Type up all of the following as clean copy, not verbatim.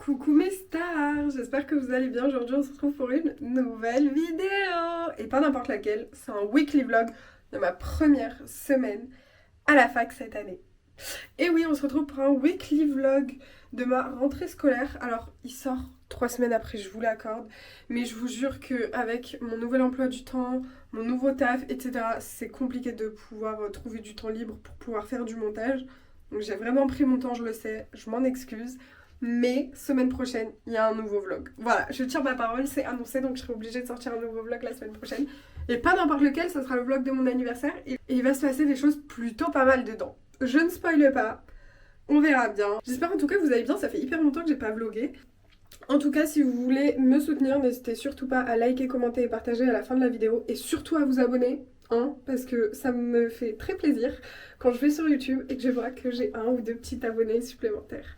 Coucou mes stars, j'espère que vous allez bien. Aujourd'hui on se retrouve pour une nouvelle vidéo. Et pas n'importe laquelle, c'est un weekly vlog de ma première semaine à la fac cette année. Et oui, on se retrouve pour un weekly vlog de ma rentrée scolaire. Alors il sort 3 semaines après, je vous l'accorde. Mais je vous jure qu'avec mon nouvel emploi du temps, mon nouveau taf, etc. c'est compliqué de pouvoir trouver du temps libre pour pouvoir faire du montage. Donc j'ai vraiment pris mon temps, je le sais, je m'en excuse. Mais semaine prochaine, il y a un nouveau vlog. Voilà, je tire ma parole, c'est annoncé, donc je serai obligée de sortir un nouveau vlog la semaine prochaine. Et pas n'importe lequel, ça sera le vlog de mon anniversaire. Et il va se passer des choses plutôt pas mal dedans. Je ne spoile pas, on verra bien. J'espère en tout cas que vous allez bien, ça fait hyper longtemps que j'ai pas vlogué. En tout cas, si vous voulez me soutenir, n'hésitez surtout pas à liker, commenter et partager à la fin de la vidéo. Et surtout à vous abonner, hein, parce que ça me fait très plaisir quand je vais sur YouTube et que je vois que j'ai 1 ou 2 petits abonnés supplémentaires.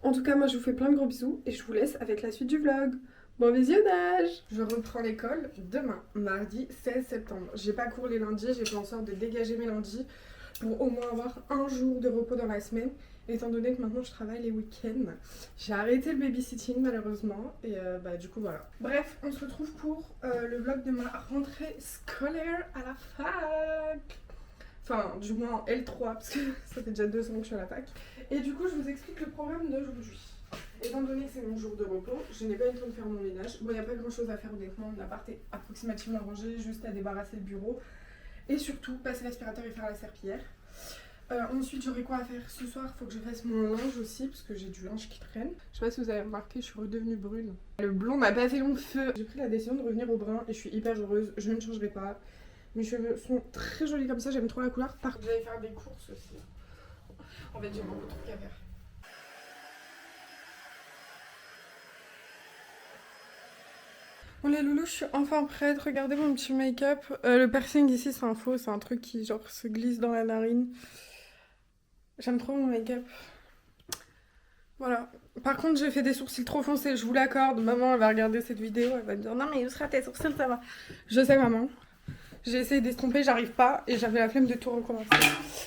En tout cas, moi je vous fais plein de gros bisous et je vous laisse avec la suite du vlog. Bon visionnage! Je reprends l'école demain, mardi 16 septembre. J'ai pas cours les lundis, j'ai fait en sorte de dégager mes lundis pour au moins avoir un jour de repos dans la semaine, étant donné que maintenant je travaille les week-ends. J'ai arrêté le babysitting malheureusement et du coup voilà. Bref, on se retrouve pour le vlog de ma rentrée scolaire à la fac. Enfin, du moins en L3, parce que ça fait déjà 2 ans que je suis à la fac. Et du coup, je vous explique le programme d'aujourd'hui. Étant donné que c'est mon jour de repos, je n'ai pas eu le temps de faire mon ménage. Bon, il n'y a pas grand chose à faire honnêtement, l'appart est approximativement rangé, juste à débarrasser le bureau. Et surtout, passer l'aspirateur et faire la serpillière. Ensuite, j'aurai quoi à faire ce soir? Il faut que je fasse mon linge aussi, parce que j'ai du linge qui traîne. Je sais pas si vous avez remarqué, je suis redevenue brune. Le blond n'a pas fait long feu. J'ai pris la décision de revenir au brun et je suis hyper heureuse, je ne changerai pas. Mes cheveux sont très jolis comme ça, j'aime trop la couleur. Par contre, j'allais faire des courses aussi. En fait, j'ai beaucoup de trucs à faire. Bon les loulous, je suis enfin prête. Regardez mon petit make-up. Le piercing ici, c'est un faux, c'est un truc qui genre se glisse dans la narine. J'aime trop mon make-up. Voilà. Par contre, j'ai fait des sourcils trop foncés, je vous l'accorde. Maman, elle va regarder cette vidéo, elle va me dire non mais où sera tes sourcils, ça va. Je sais maman. J'ai essayé d'estomper, j'arrive pas et j'avais la flemme de tout recommencer.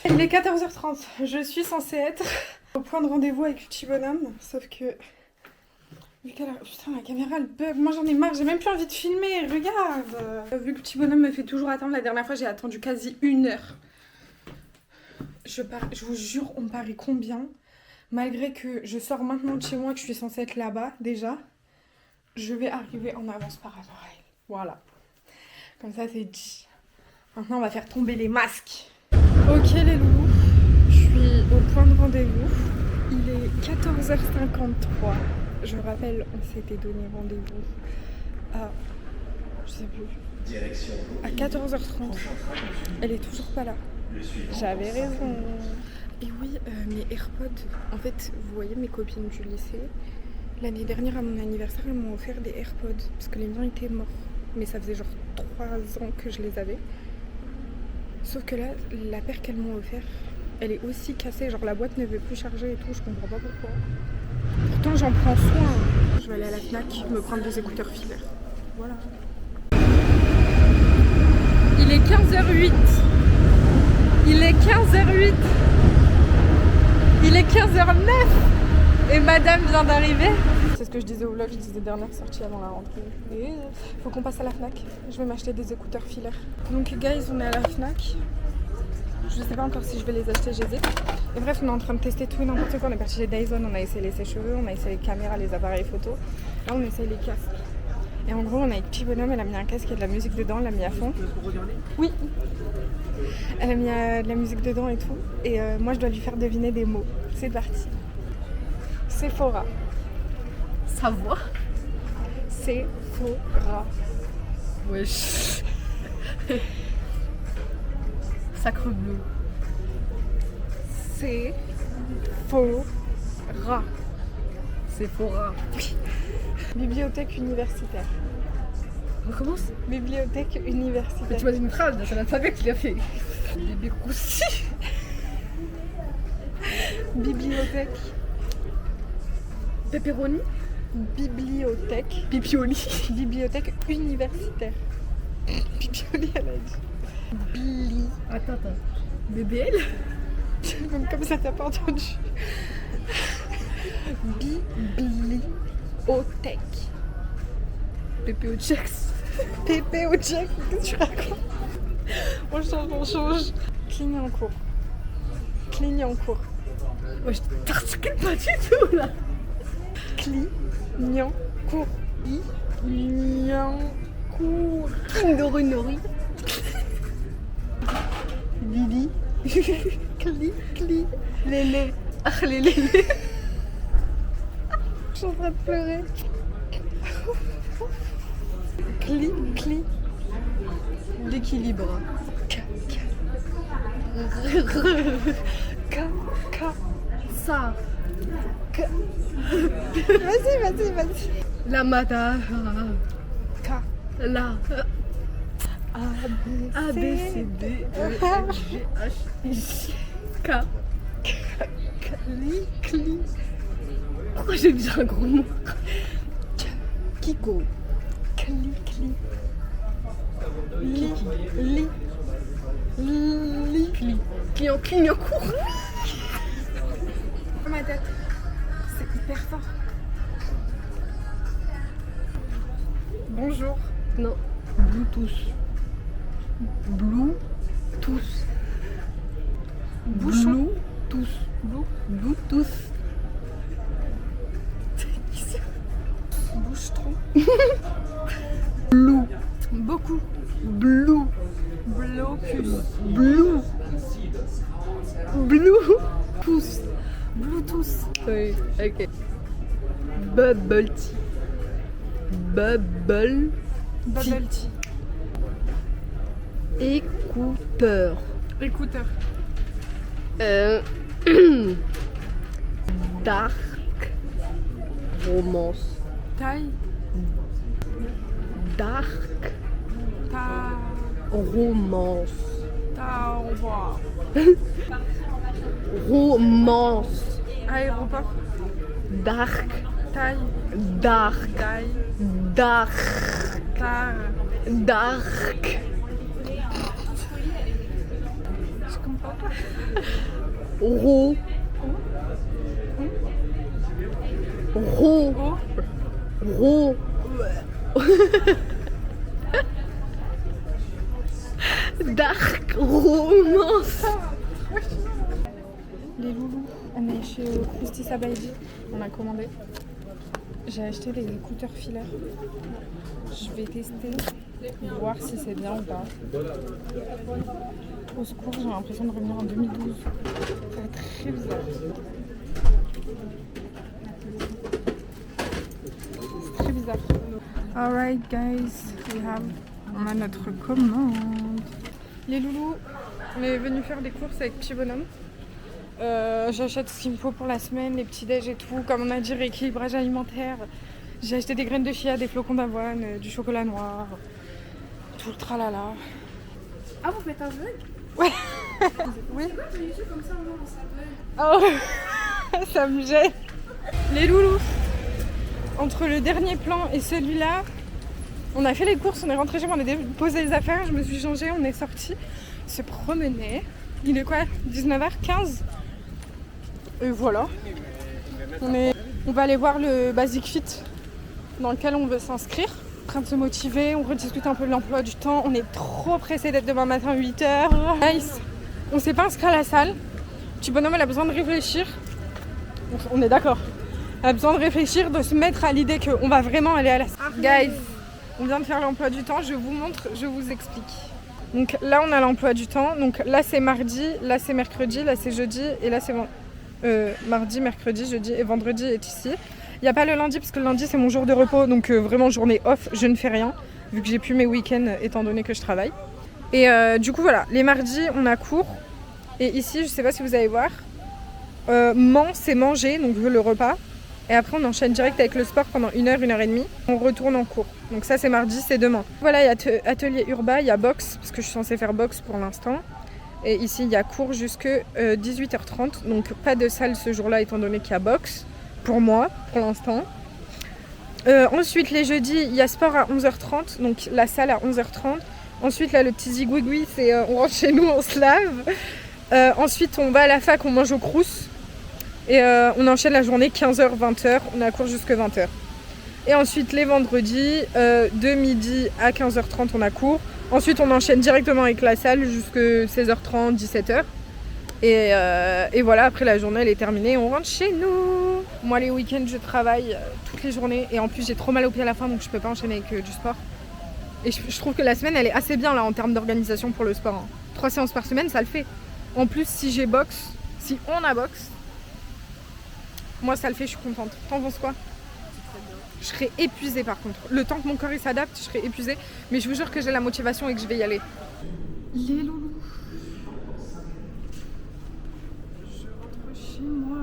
Il est 14h30, je suis censée être au point de rendez-vous avec le petit bonhomme, sauf que... Vu qu'elle a... Putain, la caméra elle bug, moi j'en ai marre, j'ai même plus envie de filmer, regarde. Vu que le petit bonhomme me fait toujours attendre, la dernière fois j'ai attendu quasi 1 heure. Je vous jure, on me paraît combien, malgré que je sors maintenant de chez moi, que je suis censée être là-bas déjà, je vais arriver en avance par rapport à elle. Voilà. Comme ça c'est dit. Maintenant on va faire tomber les masques. Ok les loulous, je suis au point de rendez-vous. Il est 14h53. Je me rappelle, on s'était donné rendez-vous à... je sais plus. Direction. À 14h30. Elle est toujours pas là. J'avais raison. Et oui, mes AirPods. En fait, vous voyez mes copines du lycée. L'année dernière à mon anniversaire, elles m'ont offert des AirPods. Parce que les miens étaient morts. Mais ça faisait genre 3 ans que je les avais. Sauf que là, la paire qu'elles m'ont offert, elle est aussi cassée. Genre la boîte ne veut plus charger et tout, je comprends pas pourquoi. Pourtant j'en prends soin. Je vais aller à la Fnac me prendre des écouteurs filaires. Voilà. Il est 15h08. Il est 15h08. Il est 15h09. Et madame vient d'arriver. C'est ce que je disais au vlog, je disais dernière sortie avant la rentrée. Et faut qu'on passe à la Fnac. Je vais m'acheter des écouteurs filaires. Donc guys, on est à la Fnac. Je sais pas encore si je vais les acheter, j'hésite. Et bref, on est en train de tester tout et n'importe quoi. On est parti chez Dyson, on a essayé les sèche-cheveux, on a essayé les caméras, les appareils photo. Là, on essaye les casques. Et en gros, on a une petit bonhomme, elle a mis un casque et de la musique dedans, elle l'a mis à fond. Oui. Elle a mis de la musique dedans et tout. Et moi, je dois lui faire deviner des mots. C'est parti. Sephora. Savoir. Sephora. Wesh. Sacre bleu. Sephora. Sephora. Oui. Bibliothèque universitaire. On recommence. Bibliothèque universitaire. Mais tu m'as dit une phrase, c'est l'alphabet qu'il a fait. Bébé Roussi. Bibliothèque. Pepperoni. Bibliothèque. Pipioli. Bibliothèque universitaire. Pipioli, elle a dit. Attends. BBL. Comme ça, t'as pas entendu. Bibliothèque. Tech. PPO Checks. PPO check, qu'est-ce que tu racontes? On change. Clignancourt. Clignancourt. Moi je t'articule pas du tout là. Clignancourt. Clignancourt. Nori Nori. Lily. Cli. Lélé. Ah les lélés. Je suis en train de pleurer. Cli. L'équilibre. Ça. Vas-y. La mata. K. La. A, A, B, C, D, E, F, G, H, I, K. Cli. Pourquoi j'ai dit un gros mot? Kiko. Cli. Li. Clignancourt. Ma tête. C'est hyper fort. Bonjour. Non. Bluetooth. Bouchon. Bluetooth. Bouche-trou. Blue. Beaucoup. Blue. Blocus. Pouce. Bluetooth. Oui, ok. Bubble tea. Bubble tea. Écouteur. Écouteur. Dark. Romance. Taille. Dark. Ta. Romance. Ta. Roi. Romance. Aéroport. Dark. Taille. Dark. Taille. Dark. Tar. Dark. Je comprends pas. Ro. Dark romance. Les loulous, on est chez Christy Sabaidi, on a commandé. J'ai acheté les écouteurs filaires. Je vais tester, voir si c'est bien ou pas. Au secours, j'ai l'impression de revenir en 2012. C'est très bizarre. C'est très bizarre. Alright guys, on a notre commande. Les loulous, on est venu faire des courses avec Petit Bonhomme. J'achète ce qu'il me faut pour la semaine, les petits déj et tout. Comme on a dit, rééquilibrage alimentaire. J'ai acheté des graines de chia, des flocons d'avoine, du chocolat noir, tout le tralala. Ah, vous faites un vlog? Ouais. Oui. Pourquoi tu es comme ça en ça Oh, ça me gêne. Les loulous, entre le dernier plan et celui-là, on a fait les courses, on est rentré chez moi, on a déposé les affaires, je me suis changée, on est sorti se promener. Il est quoi, 19h15? Et voilà. On va aller voir le Basic Fit dans lequel on veut s'inscrire. En train de se motiver, on rediscute un peu de l'emploi du temps. On est trop pressé d'être demain matin 8h. Nice. On s'est pas inscrit à la salle. Petit bonhomme, elle a besoin de réfléchir. On est d'accord. Elle a besoin de réfléchir, de se mettre à l'idée qu'on va vraiment aller à la salle. Guys, on vient de faire l'emploi du temps. Je vous montre, je vous explique. Donc là, on a l'emploi du temps. Donc là, c'est mardi, là, c'est mercredi, là, c'est jeudi. Et là, c'est mardi, mercredi, jeudi et vendredi est ici. Il n'y a pas le lundi parce que le lundi, c'est mon jour de repos. Donc vraiment, journée off, je ne fais rien. Vu que j'ai plus mes week-ends étant donné que je travaille. Et du coup, voilà. Les mardis, on a cours. Et ici, je ne sais pas si vous allez voir. C'est manger, donc le repas. Et après, on enchaîne direct avec le sport pendant 1 heure, 1 heure et demie. On retourne en cours. Donc ça, c'est mardi, c'est demain. Voilà, il y a atelier urbain, il y a boxe, parce que je suis censée faire boxe pour l'instant. Et ici, il y a cours jusque 18h30. Donc pas de salle ce jour-là, étant donné qu'il y a boxe. Pour moi, pour l'instant. Ensuite, les jeudis, il y a sport à 11h30. Donc la salle à 11h30. Ensuite, là, le petit zigouigoui, c'est on rentre chez nous, on se lave. Ensuite, on va à la fac, on mange au crous. Et on enchaîne la journée 15h, 20h, on a cours jusque 20h. Et ensuite les vendredis, de midi à 15h30 on a cours. Ensuite on enchaîne directement avec la salle jusqu'à 16h30, 17h. Et voilà, après la journée elle est terminée, on rentre chez nous. Moi les week-ends je travaille toutes les journées et en plus j'ai trop mal aux pieds à la fin donc je peux pas enchaîner avec du sport. Et je trouve que la semaine elle est assez bien là en termes d'organisation pour le sport. 3 séances par semaine ça le fait. En plus si j'ai boxe, si on a boxe, moi ça le fait, je suis contente. T'en penses quoi? Je serai épuisée par contre. Le temps que mon corps il s'adapte, je serai épuisée. Mais je vous jure que j'ai la motivation et que je vais y aller. Les loulous. Je rentre chez moi.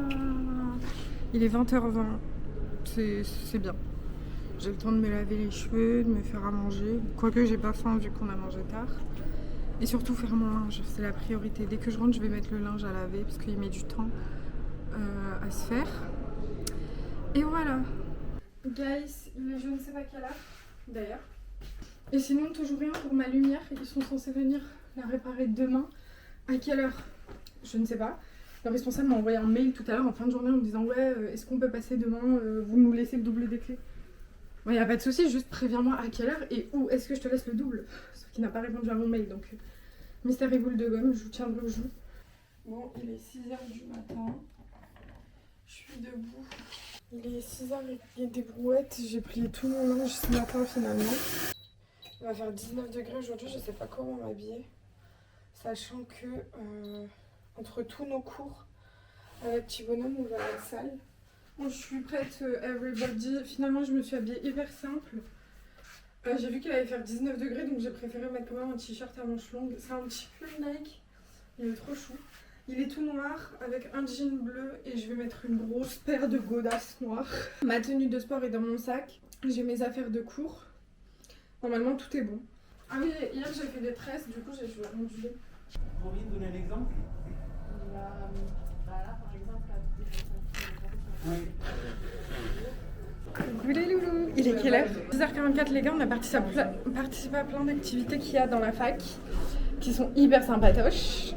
Il est 20h20. C'est bien. J'ai le temps de me laver les cheveux, de me faire à manger. Quoique j'ai pas faim vu qu'on a mangé tard. Et surtout faire mon linge, c'est la priorité. Dès que je rentre, je vais mettre le linge à laver parce qu'il met du temps à se faire. Et voilà. Guys, il est je ne sais pas quelle heure d'ailleurs. Et sinon, toujours rien pour ma lumière. Ils sont censés venir la réparer demain. À quelle heure? Je ne sais pas. Le responsable m'a envoyé un mail tout à l'heure en fin de journée en me disant ouais, est-ce qu'on peut passer demain? Vous nous laissez le double des clés. Bon, y a pas de souci, juste préviens-moi à quelle heure et où est-ce que je te laisse le double. Sauf qu'il n'a pas répondu à mon mail donc. Mystère et boule de gomme, je vous tiendrai au jeu. Bon, il est 6h du matin. Je suis debout. Il est 6h, il y a des brouettes. J'ai plié tout mon linge ce matin finalement. Il va faire 19 degrés aujourd'hui, je sais pas comment m'habiller. Sachant que entre tous nos cours avec petit bonhomme, on va à la salle. Bon, je suis prête, everybody. Finalement, je me suis habillée hyper simple. J'ai vu qu'il allait faire 19 degrés, donc j'ai préféré mettre quand même un t-shirt à manches longues. C'est un petit pull Nike, il est trop chou. Il est tout noir avec un jean bleu et je vais mettre une grosse paire de godasses noires. Ma tenue de sport est dans mon sac. J'ai mes affaires de cours. Normalement, tout est bon. Ah oui, hier j'ai fait des tresses, du coup j'ai joué ondulé. Vous pourriez me donner un exemple? Là, par exemple, Oui. Coucou les loulous. Il est quelle heure? 10h44 les gars, on a participé à plein d'activités qu'il y a dans la fac qui sont hyper sympatoches,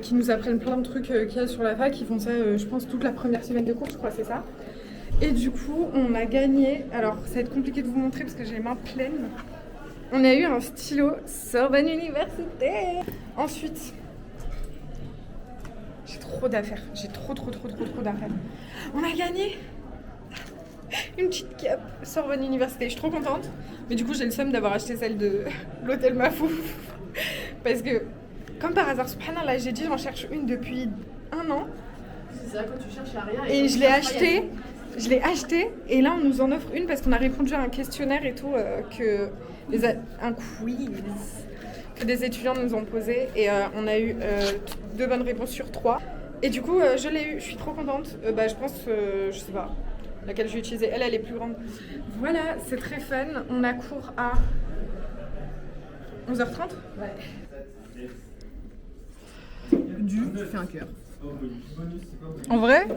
qui nous apprennent plein de trucs qu'il y a sur la fac. Ils font ça je pense toute la première semaine de cours, je crois c'est ça. Et du coup on a gagné, alors ça va être compliqué de vous montrer parce que j'ai les mains pleines. On a eu un stylo Sorbonne Université. Ensuite j'ai trop d'affaires, j'ai trop d'affaires. On a gagné une petite cape Sorbonne Université, je suis trop contente. Mais du coup j'ai le seum d'avoir acheté celle de l'hôtel Mafouf. Parce que comme par hasard, subhanallah, j'ai dit j'en cherche une depuis 1 an. c'est ça, quand tu cherches à rien. Et je l'ai acheté et là on nous en offre une parce qu'on a répondu à un questionnaire et tout, un quiz que des étudiants nous ont posé et on a eu 2 bonnes réponses sur 3. Et du coup je l'ai eu, je suis trop contente. Je pense, je sais pas laquelle je vais utiliser, elle est plus grande. Voilà, c'est très fun, on a cours à 11h30. Ouais. Je fais un cœur. En vrai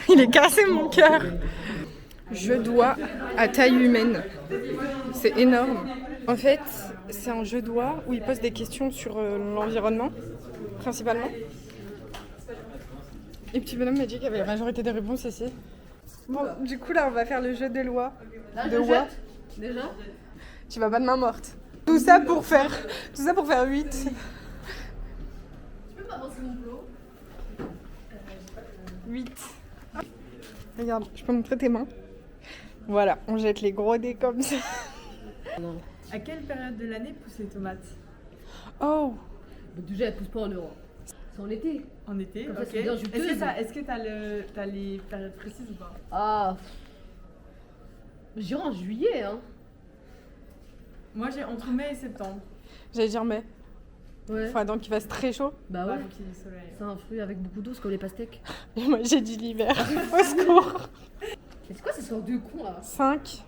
Il est cassé mon cœur. Je dois à taille humaine. C'est énorme. En fait, c'est un jeu doigt où il pose des questions sur l'environnement, principalement. Et petit bonhomme m'a dit qu'il y avait la majorité des réponses ici. Bon, du coup là, on va faire le jeu des lois. Là, De je what? jette. Déjà? Tu vas pas de main morte. Tout ça pour faire 8. Tu peux pas avancer mon plot? 8. Regarde, je peux montrer tes mains. Voilà, on jette les gros dés comme ça. Non. À quelle période de l'année poussent les tomates? Oh, Bah, déjà, elle pousse pas en Europe. C'est en été. En été, Comme ça, ok. c'est bien juteuse. Est-ce que t'as les périodes précises ou pas? Ah. J'irai en juillet, hein. Moi j'ai entre mai et septembre. j'allais dire mais. Ouais. Faut attendre qu'il fasse très chaud. Bah Ouais, ouais. faut qu'il y ait du soleil. C'est un fruit avec beaucoup d'eau, c'est comme les pastèques. Et moi j'ai dit l'hiver. Au secours. Mais c'est quoi ces sortes de cons là? 5,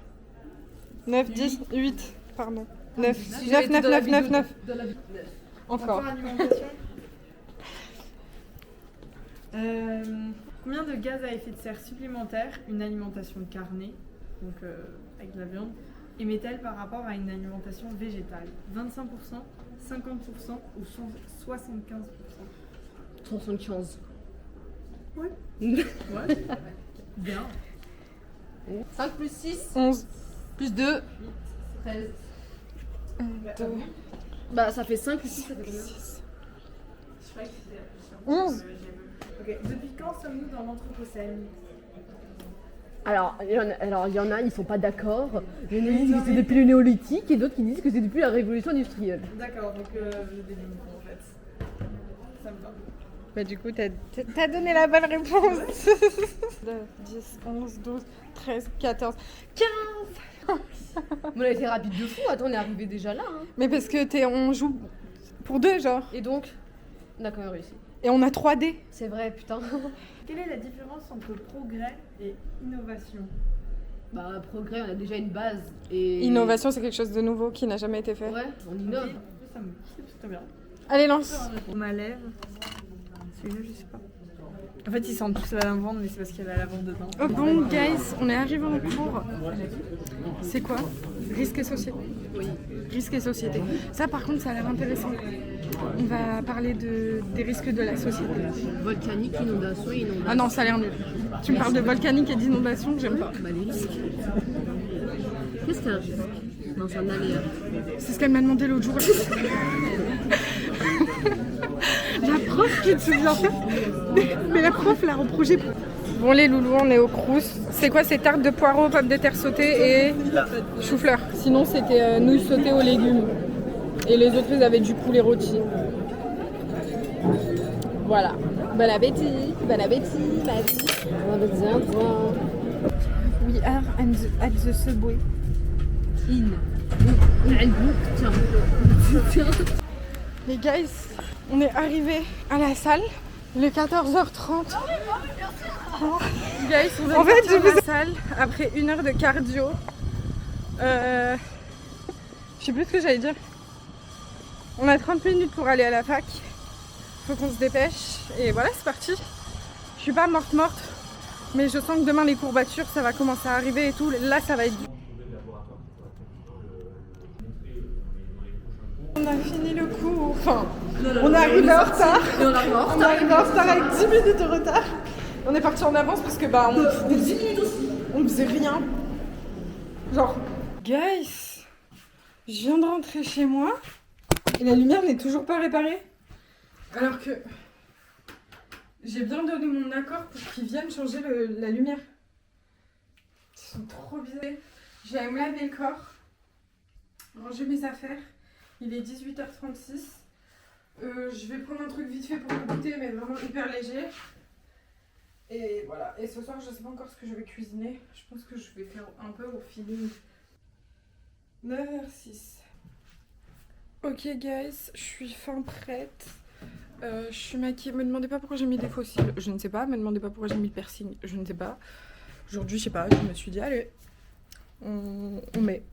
9, 10, 8. Pardon. 9, Si 9, j'avais été 9, dans la 9, vie 9, de- 9. dans la vie- Encore. Alimentation. Combien de gaz à effet de serre supplémentaires une alimentation carnée, donc avec de la viande, émet-elle par rapport à une alimentation végétale? 25%, 50% ou 75%? 75. Ouais. Bien. 5 plus 6 11. plus 2 13. 2. Bah ça fait 5 plus 6, ça fait combien? 11. Ok, depuis quand sommes-nous dans l'Anthropocène? Alors, il y en a, ils sont pas d'accord. Il y en a qui disent que c'est depuis le néolithique et d'autres qui disent que c'est depuis la révolution industrielle. D'accord, donc je devine en fait. Ça me va. Bah du coup, t'as donné la bonne réponse. 10, 11, 12, 13, 14, 15. Mais on a été rapide de fou, attends, on est arrivé déjà là. Hein. Mais parce que on joue pour 2 genre. Et donc, on a quand même réussi. Et on a 3D. C'est vrai, putain. Quelle est la différence entre progrès et innovation? Bah, progrès, on a déjà une base. Et Innovation, c'est quelque chose de nouveau qui n'a jamais été fait. Ouais, on innove. Ok, ça me c'est très bien. Allez, lance. On ma lèvre. Celui-là, je sais pas. En fait, ils sentent tous la lavande, mais c'est parce qu'il y a la lavande dedans. Oh bon, guys, on est arrivé en cours. C'est quoi? Risque et société. Oui. Risque et société. Ça, par contre, ça a l'air intéressant. On va parler des risques de la société. Volcanique, inondation et inondation. Ah non, ça a l'air nul. Tu me parles de volcanique et d'inondation, j'aime pas. Bah, les risques. Qu'est-ce qu'un risque? Non, c'est un aléa. C'est ce qu'elle m'a demandé l'autre jour. La prof qui te souvient pas. Mais la prof l'a en projet. Bon les loulous, on est au Crous. C'est quoi ces tartes de poireaux, pommes de terre sautées et chou-fleur? Sinon c'était nouilles sautées aux légumes. Et les autres ils avaient du poulet rôti. Voilà. Bon appétit, bon appétit, ma vie. We are at the subway. Les guys, on est arrivés à la salle, le 14h30. Guys, on en fait, à la salle après 1 heure de cardio. Je sais plus ce que j'allais dire. On a 30 minutes pour aller à la fac. Faut qu'on se dépêche. Et voilà, c'est parti. Je suis pas morte, mais je sens que demain les courbatures, ça va commencer à arriver et tout. Là, ça va être dur. On a fini le cours, enfin, on est arrivé en retard. Et on arrive en On est arrivé en retard avec 10 minutes de retard. On est parti en avance parce que bah on faisait rien. Genre, guys, je viens de rentrer chez moi et la lumière n'est toujours pas réparée. Alors que j'ai bien donné mon accord pour qu'ils viennent changer la lumière. Ils sont trop bizarres. J'ai à me laver le corps, ranger mes affaires. Il est 18h36. Je vais prendre un truc vite fait pour le goûter, mais vraiment hyper léger. Et voilà. Et ce soir, je sais pas encore ce que je vais cuisiner. Je pense que je vais faire un peu au feeling. 9h06. Ok, guys, je suis fin prête. Je suis maquillée. Me demandez pas pourquoi j'ai mis des faux cils. Je ne sais pas. Me demandez pas pourquoi j'ai mis le piercing. Je ne sais pas. Aujourd'hui, je sais pas. Je me suis dit, allez, on met.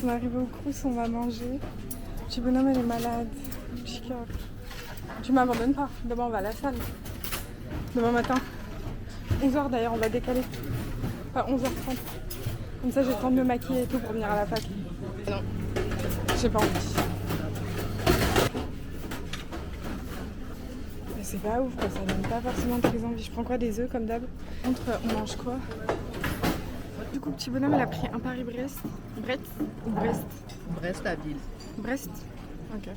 On est arrivé au Crous, on va manger. Petit bonhomme, elle est malade. Petit cœur. Tu m'abandonnes pas. Demain, on va à la salle. Demain matin. 11h d'ailleurs, on va décaler. Enfin, 11h30. Comme ça, j'ai le temps de me maquiller et tout pour venir à la fac. Non, j'ai pas envie. Mais c'est pas ouf, quoi. Ça donne pas forcément très envie. Je prends quoi, des œufs comme d'hab? On mange quoi? Du coup, petit bonhomme, elle a pris un Paris-Brest. Brest ou Brest? Brest, la ville. Brest? Ok.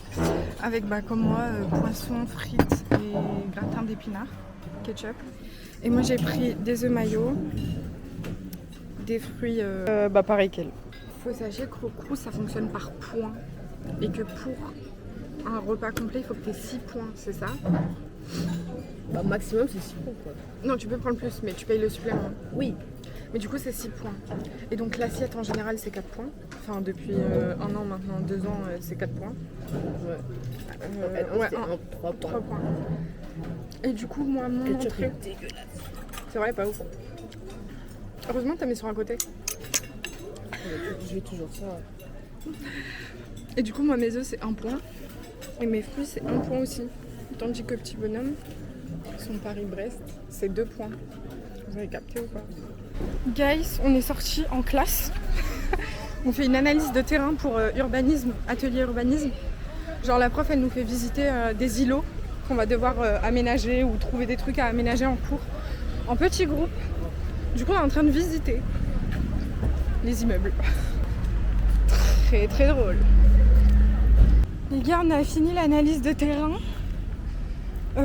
Avec, bah, comme moi, poisson, frites et gratin d'épinards, ketchup. Et moi, j'ai pris des œufs maillots, des fruits, bah, pareil qu'elle. Faut sachez qu'au Crous, ça fonctionne par points. Et que pour un repas complet, il faut que tu aies 6 points, c'est ça? Bah, maximum, c'est 6 points, quoi. Non, tu peux prendre plus, mais tu payes le supplément. Oui. Mais du coup, c'est 6 points. Et donc, l'assiette en général, c'est 4 points. Enfin, depuis 1 an maintenant, 2 ans, c'est 4 points. Ouais. Ouais, 3 points. 3 points. Et du coup, moi, mon entrée. Dégueulasse. C'est vrai, pas ouf. Heureusement, t'as mis sur un côté. Je vais toujours ça. Et du coup, moi, mes œufs, c'est 1 point. Et mes fruits, c'est 1 point aussi. Tandis que petit bonhomme, son Paris-Brest, c'est 2 points. Vous avez capté ou pas? Guys, on est sortis en classe. On fait une analyse de terrain pour urbanisme, atelier urbanisme. Genre la prof elle nous fait visiter des îlots qu'on va devoir aménager ou trouver des trucs à aménager en cours en petits groupes. Du coup on est en train de visiter les immeubles. Très très drôle. Les gars, on a fini l'analyse de terrain.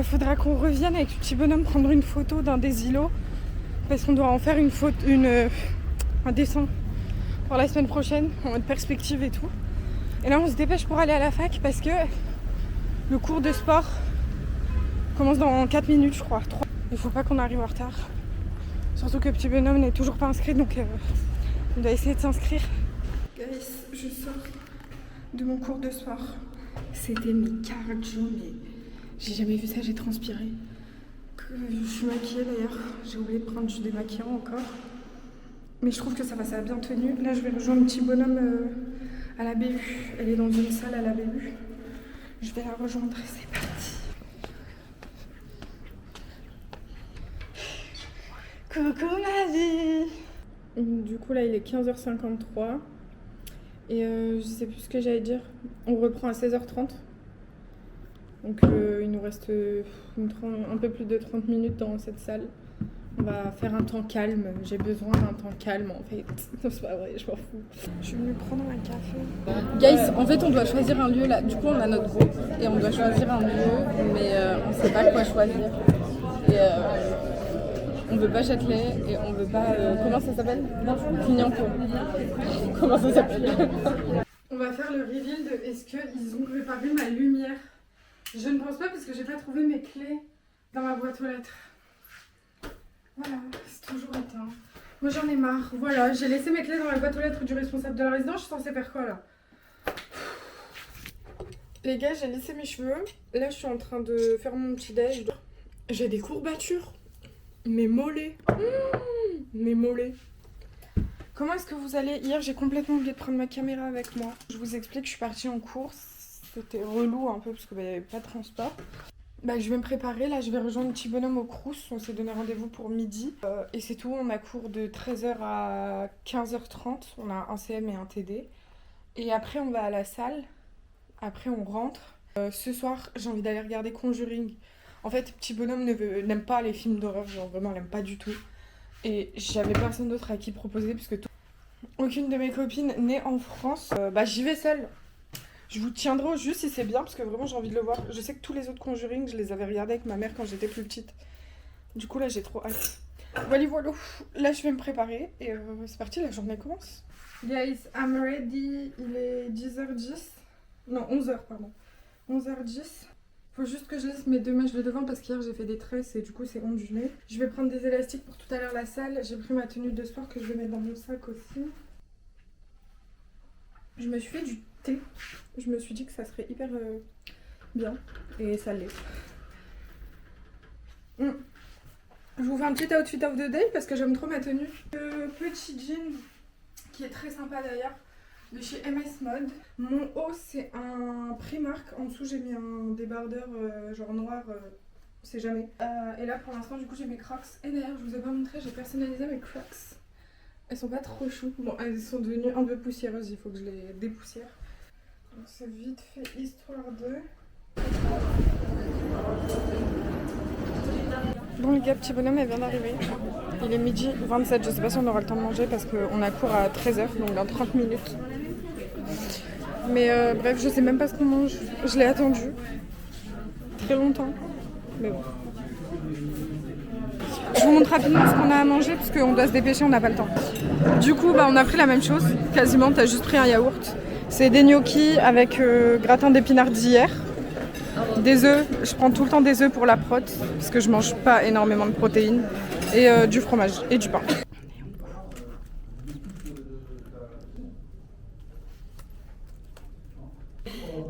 Faudra qu'on revienne avec le petit bonhomme prendre une photo d'un des îlots parce qu'on doit en faire un dessin pour la semaine prochaine en mode perspective et tout. Et là on se dépêche pour aller à la fac parce que le cours de sport commence dans 4 minutes je crois. 3. Il faut pas qu'on arrive en retard. Surtout que le petit bonhomme n'est toujours pas inscrit donc on doit essayer de s'inscrire. Guys, je sors de mon cours de sport. C'était mes cardio, mais j'ai jamais vu ça, j'ai transpiré. Je suis maquillée d'ailleurs, j'ai oublié de prendre du démaquillant encore. Mais je trouve que ça va bien tenu. Là je vais rejoindre un petit bonhomme à la BU. Elle est dans une salle à la BU. Je vais la rejoindre, c'est parti. Coucou ma vie. Du coup là il est 15h53. Et je sais plus ce que j'allais dire. On reprend à 16h30. Donc il nous reste un peu plus de 30 minutes dans cette salle. On va faire un temps calme. J'ai besoin d'un temps calme en fait. Non, c'est pas vrai, je m'en fous. Je suis venue prendre un café. Guys, en fait on doit choisir un lieu là. Du coup on a notre groupe et on doit choisir un lieu. Mais on sait pas quoi choisir. Et on veut pas Châtelet et on veut pas... comment ça s'appelle ? Clignancourt. Comment ça s'appelle ? On va faire le reveal de est-ce qu'ils ont réparé ma lumière. Je ne pense pas parce que j'ai pas trouvé mes clés dans ma boîte aux lettres. Voilà, c'est toujours éteint. Moi j'en ai marre. Voilà, j'ai laissé mes clés dans la boîte aux lettres du responsable de la résidence. Je suis censée faire quoi là ? Les gars, j'ai lissé mes cheveux. Là je suis en train de faire mon petit déj. J'ai des courbatures. Mes mollets. Mes mollets. Comment est-ce que vous allez ? Hier, j'ai complètement oublié de prendre ma caméra avec moi. Je vous explique, je suis partie en course. C'était relou un peu parce qu'il n'y avait pas de transport. Je vais me préparer. Là, je vais rejoindre le petit bonhomme au Crous. On s'est donné rendez-vous pour midi. Et c'est tout. On a cours de 13h à 15h30. On a un CM et un TD. Et après, on va à la salle. Après, on rentre. Ce soir, j'ai envie d'aller regarder Conjuring. En fait, petit bonhomme n'aime pas les films d'horreur, genre vraiment, il n'aime pas du tout. Et j'avais personne d'autre à qui proposer, puisque aucune de mes copines n'est en France. J'y vais seule. Je vous tiendrai au jus si c'est bien, parce que vraiment j'ai envie de le voir. Je sais que tous les autres Conjuring, je les avais regardés avec ma mère quand j'étais plus petite. Du coup là, j'ai trop hâte. Voilà. Là, je vais me préparer et c'est parti, la journée commence. Guys, I'm ready. Il est 10h10. Non, 11h, pardon. 11h10. Faut juste que je laisse mes 2 mèches de devant parce qu'hier j'ai fait des tresses et du coup c'est ondulé. Je vais prendre des élastiques pour tout à l'heure la salle. J'ai pris ma tenue de sport que je vais mettre dans mon sac aussi. Je me suis fait du thé. Je me suis dit que ça serait hyper bien et ça l'est. Je vous fais un petit outfit of the day parce que j'aime trop ma tenue. Le petit jean qui est très sympa d'ailleurs. De chez MS Mode. Mon haut c'est un Primark. En dessous j'ai mis un débardeur genre noir, on sait jamais. Et là pour l'instant du coup j'ai mes Crocs. Et d'ailleurs je vous ai pas montré, j'ai personnalisé mes Crocs. Elles sont pas trop choues. Bon, elles sont devenues un peu poussiéreuses, il faut que je les dépoussière. Donc c'est vite fait histoire de... Bon les gars, petit bonhomme elle vient d'arriver. Il est midi 27, je sais pas si on aura le temps de manger parce qu'on a cours à 13h, donc dans 30 minutes. Mais bref, je sais même pas ce qu'on mange. Je l'ai attendu très longtemps. Mais bon. Je vous montre rapidement ce qu'on a à manger parce qu'on doit se dépêcher, on n'a pas le temps. Du coup, on a pris la même chose. Quasiment, t'as juste pris un yaourt. C'est des gnocchis avec gratin d'épinards d'hier. Des œufs. Je prends tout le temps des œufs pour la prot parce que je mange pas énormément de protéines. Et du fromage et du pain.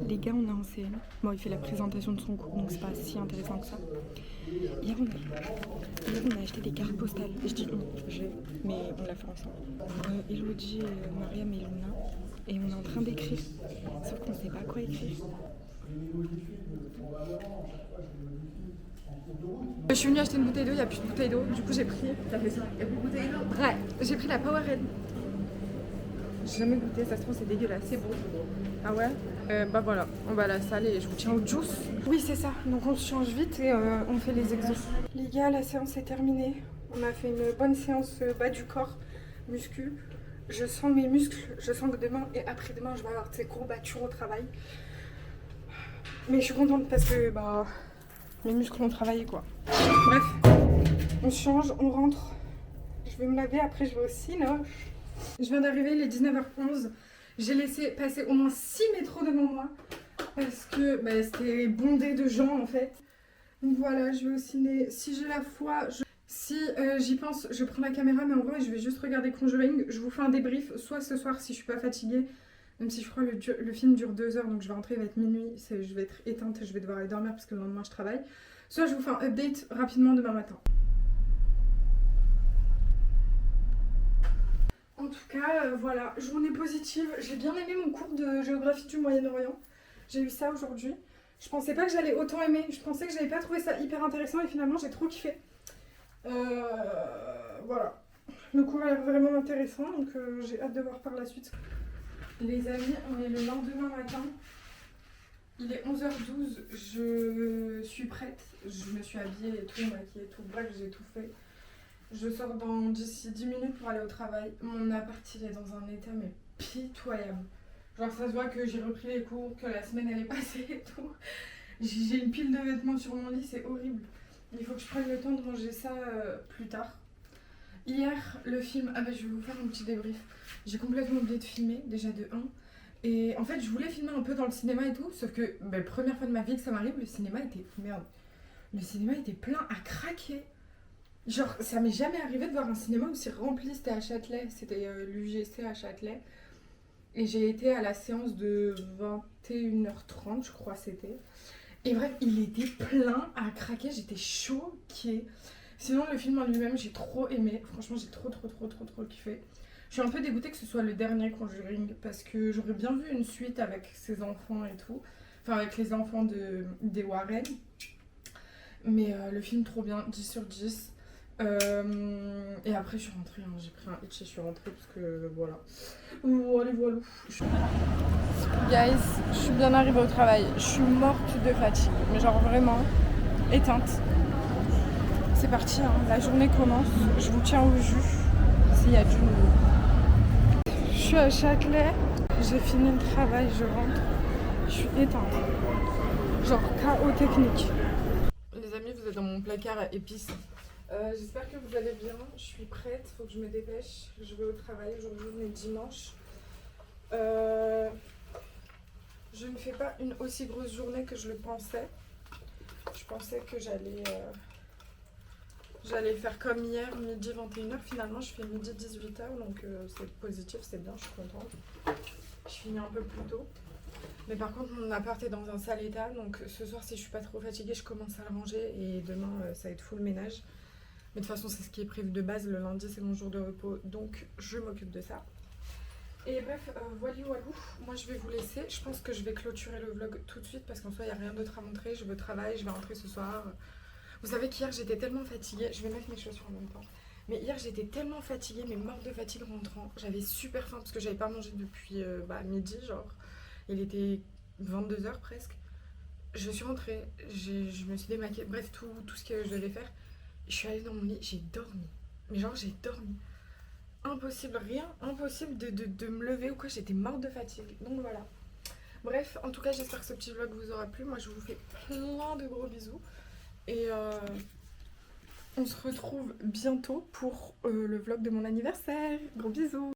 Les gars, on a un CM. Bon, il fait la présentation de son cours, donc c'est pas si intéressant que ça. Hier, on a acheté des cartes postales. Je dis mais on l'a fait ensemble. Pour Elodie, Mariam et Luna. Et on est en train d'écrire. Sauf qu'on sait pas quoi écrire. Je suis venue acheter une bouteille d'eau, il n'y a plus de bouteille d'eau. Du coup, j'ai pris. T'as fait ça? Il n'y a plus de bouteille d'eau? Ouais, j'ai pris la Powerade. J'ai jamais goûté, ça se trouve, c'est dégueulasse. C'est beau. Ah ouais? Bah voilà, on va à la salle et je vous tiens au juice. Oui, c'est ça. Donc on se change vite et on fait les exos. Les gars, la séance est terminée. On a fait une bonne séance bas du corps, muscu. Je sens mes muscles, je sens que demain et après-demain, je vais avoir ces courbatures au travail. Mais je suis contente parce que bah, mes muscles ont travaillé quoi. Bref, on se change, on rentre. Je vais me laver, après je vais au cinoche. Je viens d'arriver, il est 19h11. J'ai laissé passer au moins 6 métros devant moi parce que bah, c'était bondé de gens en fait. Donc voilà, je vais au ciné. Si j'ai la foi, si j'y pense, je prends la caméra, mais en vrai, je vais juste regarder Conjuring. Je vous fais un débrief, soit ce soir si je suis pas fatiguée, même si je crois le film dure 2 heures, donc je vais rentrer, il va être minuit, je vais être éteinte et je vais devoir aller dormir parce que le lendemain je travaille. Soit je vous fais un update rapidement demain matin. En tout cas, voilà, journée positive. J'ai bien aimé mon cours de géographie du Moyen-Orient. J'ai eu ça aujourd'hui. Je pensais pas que j'allais autant aimer. Je pensais que j'allais pas trouver ça hyper intéressant et finalement j'ai trop kiffé. Voilà. Le cours a l'air vraiment intéressant, donc j'ai hâte de voir par la suite. Les amis, on est le lendemain matin. Il est 11h12. Je suis prête. Je me suis habillée et tout, maquillée et tout. Bref, j'ai tout fait. Je sors d'ici 10 minutes pour aller au travail. Mon appart, il est dans un état mais pitoyable. Genre ça se voit que j'ai repris les cours, que la semaine elle est passée et tout. J'ai une pile de vêtements sur mon lit, c'est horrible. Il faut que je prenne le temps de ranger ça plus tard. Hier, le film... Ah bah je vais vous faire un petit débrief. J'ai complètement oublié de filmer, déjà de 1. Et en fait, je voulais filmer un peu dans le cinéma et tout, sauf que bah, première fois de ma vie que ça m'arrive, le cinéma était... Merde. Le cinéma était plein à craquer. Genre, ça m'est jamais arrivé de voir un cinéma aussi rempli, c'était à Châtelet, c'était l'UGC à Châtelet. Et j'ai été à la séance de 21h30, je crois c'était. Et bref, il était plein à craquer, j'étais choquée. Sinon, le film en lui-même, j'ai trop aimé. Franchement, j'ai trop kiffé. Je suis un peu dégoûtée que ce soit le dernier Conjuring, parce que j'aurais bien vu une suite avec ses enfants et tout. Enfin, avec les enfants des Warren. Mais le film, trop bien, 10 sur 10. Et après je suis rentrée, hein. J'ai pris un hitch et je suis rentrée parce que voilà. Allez voilà. Guys, je suis bien arrivée au travail. Je suis morte de fatigue, mais genre vraiment éteinte. C'est parti, hein. La journée commence. Je vous tiens au jus s'il y a du nouveau. Je suis à Châtelet, j'ai fini le travail, je rentre. Je suis éteinte. Genre chaos technique. Les amis, vous êtes dans mon placard à épices. J'espère que vous allez bien, je suis prête, faut que je me dépêche, je vais au travail, aujourd'hui on est dimanche. Je ne fais pas une aussi grosse journée que je le pensais. Je pensais que j'allais faire comme hier, midi 21h, finalement je fais midi 18h, donc c'est positif, c'est bien, je suis contente. Je finis un peu plus tôt. Mais par contre mon appart est dans un sale état, donc ce soir si je suis pas trop fatiguée, je commence à le ranger et demain ça va être full ménage. Mais de toute façon, c'est ce qui est prévu de base. Le lundi, c'est mon jour de repos, donc je m'occupe de ça. Et bref, voilà. Moi, je vais vous laisser. Je pense que je vais clôturer le vlog tout de suite parce qu'en soi, il n'y a rien d'autre à montrer. Je vais au travail, je vais rentrer ce soir. Vous savez qu'hier, j'étais tellement fatiguée. Je vais mettre mes chaussures en même temps. Mais hier, j'étais tellement fatiguée, mais morte de fatigue rentrant. J'avais super faim parce que j'avais pas mangé depuis midi, genre. Il était 22h presque. Je suis rentrée, je me suis démaquillée. Bref, tout ce que je devais faire. Je suis allée dans mon lit, j'ai dormi. Mais genre j'ai dormi. Impossible, impossible de me lever ou quoi, j'étais morte de fatigue. Donc voilà. Bref, en tout cas j'espère que ce petit vlog vous aura plu. Moi je vous fais plein de gros bisous. Et on se retrouve bientôt pour le vlog de mon anniversaire. Gros bisous.